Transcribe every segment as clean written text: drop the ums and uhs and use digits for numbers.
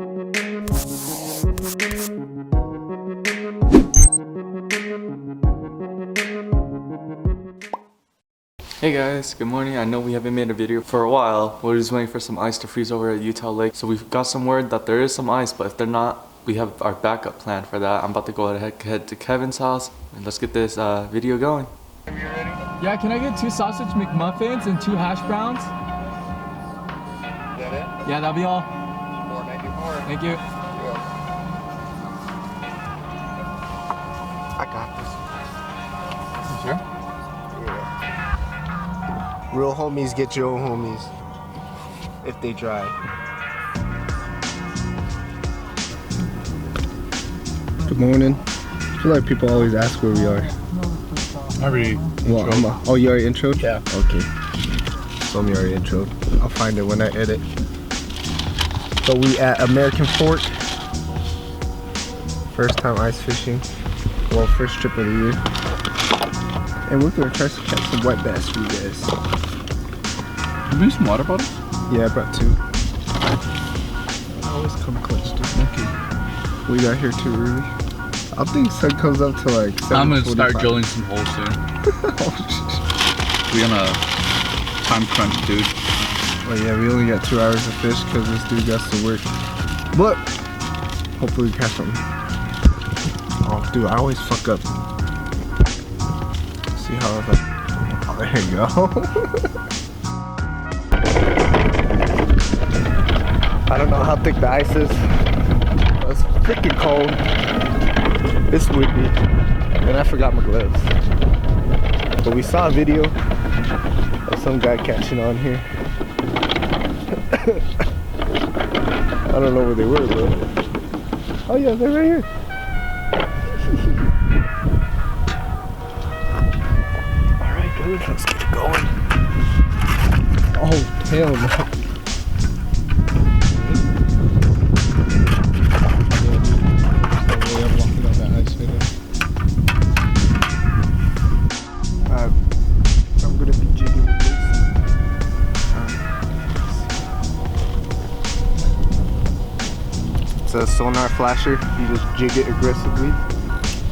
Hey guys, good morning. I know we haven't made a video for a while. We're just waiting for some ice to freeze over at Utah Lake. So we've got some word that there is some ice, but if they're not, we have our backup plan for that. I'm about to go ahead head to Kevin's house and let's get this video going. Yeah, can I get 2 sausage McMuffins and 2 hash browns? Is that it? Yeah, that'll be all. 494. Thank you. I got this. Sure? Yeah. Real homies get your own homies. If they try. Good morning. I feel like people always ask where we are. I already Oh, you already introed? Yeah. Okay. So me already introed. I'll find it when I edit. So we at American Fork. First time ice fishing. Well, first trip of the year. And we're gonna try to catch some white bass for you guys. You bring some water bottles? Yeah, I brought 2. I always come clutch, dude. Okay. We got here too early. I think sun comes up to like 7:45. I'm gonna start drilling some holes soon. We on a time crunch, dude. Oh yeah, we only got 2 hours to fish because this dude got to work. But hopefully we catch something. Oh, dude, I always fuck up. See how if I... Oh, there you go. I don't know how thick the ice is. It's freaking cold. It's windy. And I forgot my gloves. But we saw a video of some guy catching on here. I don't know where they were, but... Oh yeah, they're right here. Alright, good. Let's get it going. Oh, hell no. I'm gonna be jigging with this. It's a sonar flasher. You just jig it aggressively,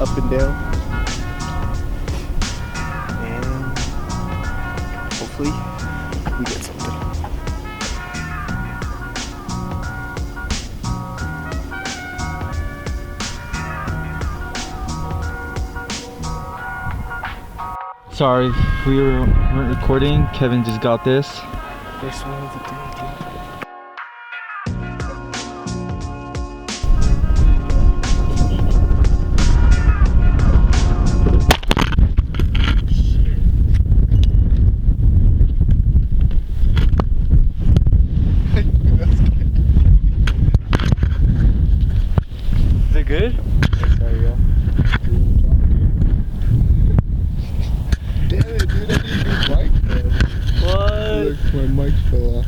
up and down, and hopefully we get something. Sorry, we weren't recording. Kevin just got this. First one of the day, Is it good? there you go. Damn it, dude, I didn't do mic then. What? Look, my mic fell off.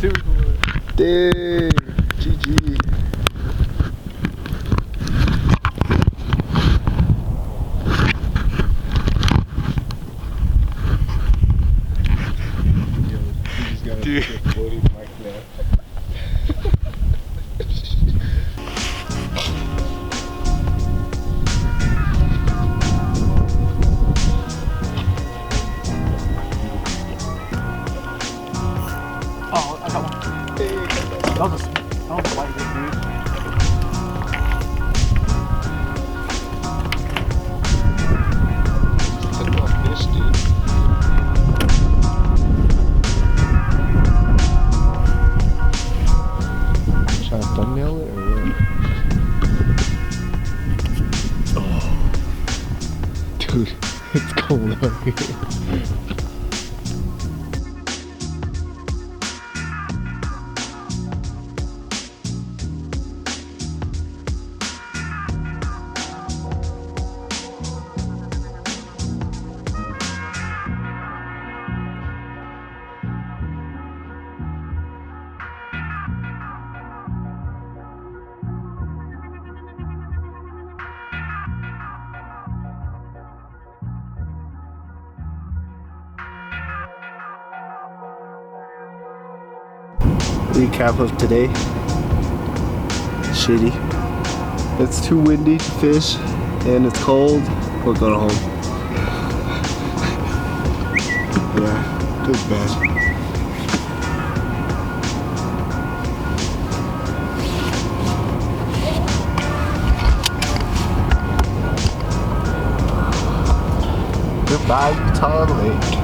Super cool. Dang, GG. Yo, you just got a floating mic now. Oh, I got one. That was a white dude. Fish, dude. Trying to thumbnail it or what? Oh. Dude, it's cold out here. Recap of today. shitty. It's too windy to fish and it's cold. We're going home. Yeah, it's bad. Goodbye, Utah Lake.